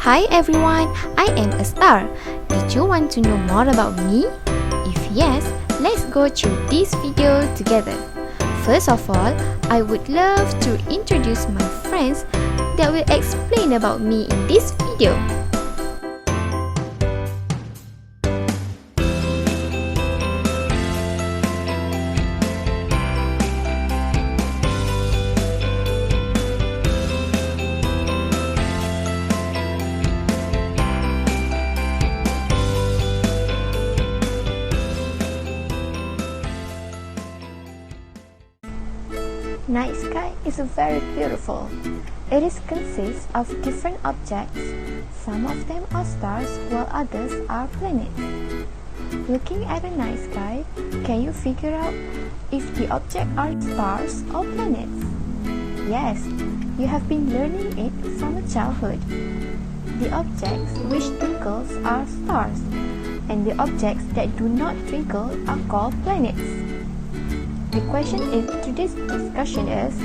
Hi everyone, I am a star. Did you want to know more about me? If yes, let's go through this video together. First of all, I would love to introduce my friends that will explain about me in this video. Night sky is very beautiful. It consists of different objects. Some of them are stars while others are planets. Looking at the night sky, can you figure out if the objects are stars or planets? Yes, you have been learning it from childhood. The objects which twinkles are stars, and the objects that do not twinkle are called planets. The question in today's discussion is,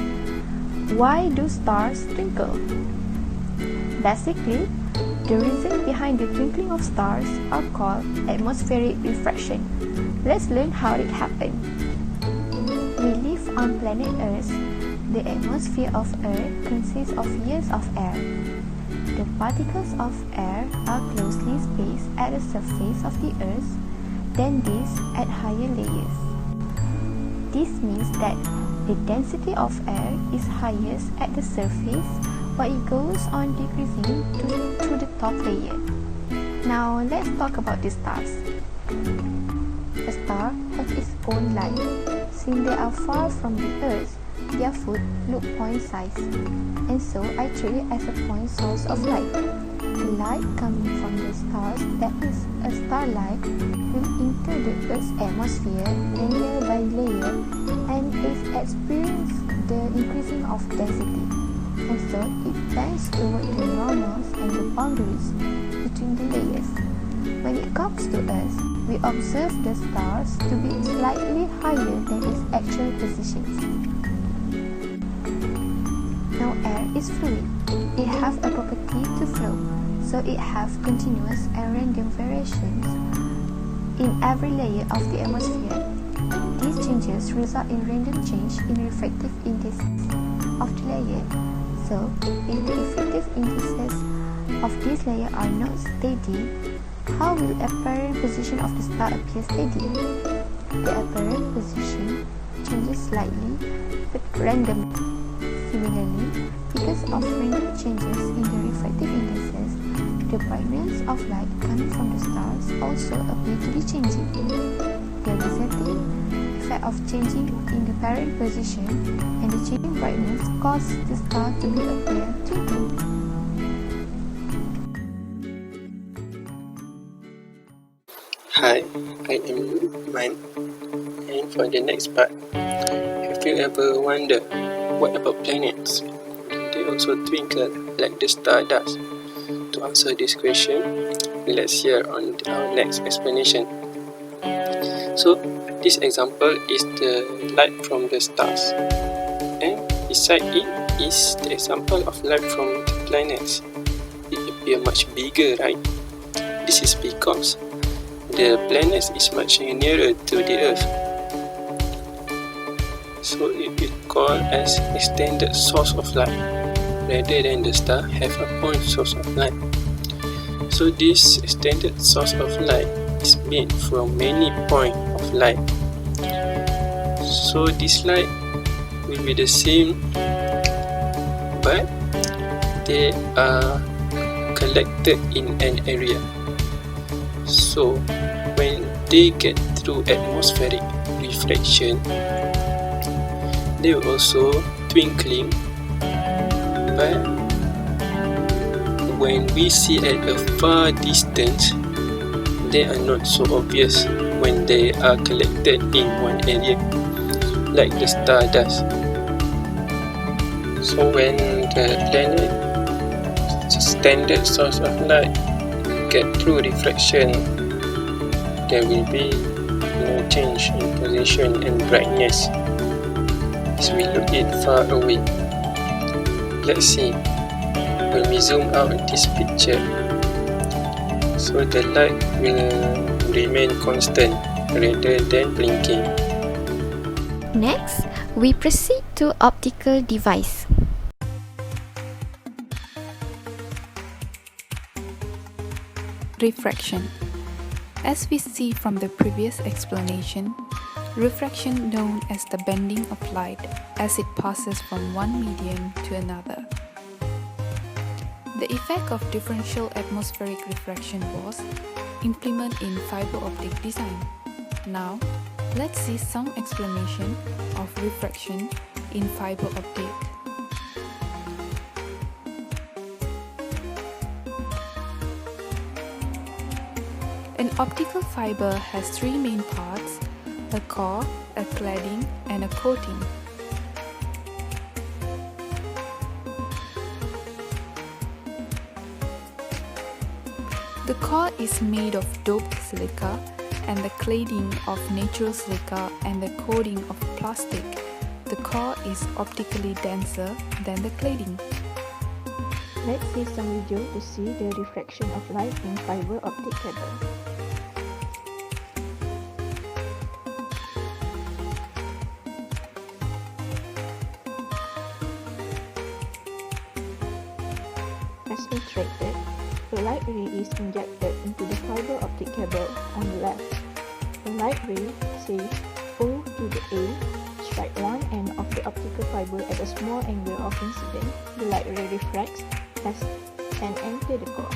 why do stars twinkle? Basically, the reason behind the twinkling of stars are called atmospheric refraction. Let's learn how it happened. We live on planet Earth. The atmosphere of Earth consists of layers of air. The particles of air are closely spaced at the surface of the Earth, then these at higher layers. This means that the density of air is highest at the surface, but it goes on decreasing to the top layer. Now let's talk about the stars. A star has its own light. Since they are far from the Earth, their foot look point-sized, and so I treat it as a point source of light. The light coming from the stars, that is a starlight, will enter the Earth's atmosphere layer by layer and is experience the increasing of density, and so it bends toward the normals and the boundaries between the layers. When it comes to us, we observe the stars to be slightly higher than its actual positions. Now air is fluid. It has a property to flow, so it has continuous and random variations in every layer of the atmosphere. These changes result in random change in refractive indices of the layer. So, if the effective indices of this layer are not steady, how will the apparent position of the star appear steady? The apparent position changes slightly but randomly. Similarly, because of random changes in the refractive indices, the brightness of light coming from the stars also appear to be changing. The resulting effect of changing in the parent position and the changing brightness causes the star to appear twinkling. Hi, I am Man, and for the next part, have you ever wondered what about planets? They also twinkle like the star does. To answer this question, let's hear on our next explanation. So, this example is the light from the stars, and beside it is the example of light from the planets. It appears much bigger, right? This is because the planets is much nearer to the Earth, so it is called as extended source of light, rather than the star have a point source of light. So this extended source of light is made from many points of light. So this light will be the same, but they are collected in an area. So when they get through atmospheric refraction, they will also twinkling, but when we see at a far distance, they are not so obvious when they are collected in one area, like the star does. So when the planet standard source of light get through refraction, there will be no change in position and brightness as we look it far away. Let's see. when we zoom out this picture, so the light will remain constant rather than blinking. Next, we proceed to optical device. Refraction. As we see from the previous explanation, refraction known as the bending of light as it passes from one medium to another. The effect of differential atmospheric refraction was implemented in fiber optic design. Now, let's see some explanation of refraction in fiber optic. An optical fiber has three main parts: a core, a cladding, and a coating. The core is made of doped silica, and the cladding of natural silica, and the coating of plastic. The core is optically denser than the cladding. Let's see some video to see the refraction of light in fiber optic cable. As illustrated, the light ray is injected into the fiber optic cable on the left. The light ray, say O to the A, strike one end of the optical fiber at a small angle of incidence. The light ray refracts and enter the core.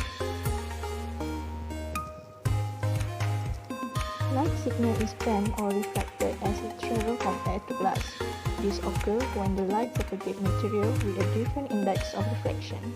Light signal is bent or refracted as it travels from air to glass. This occurs when the light propagates material with a different index of refraction.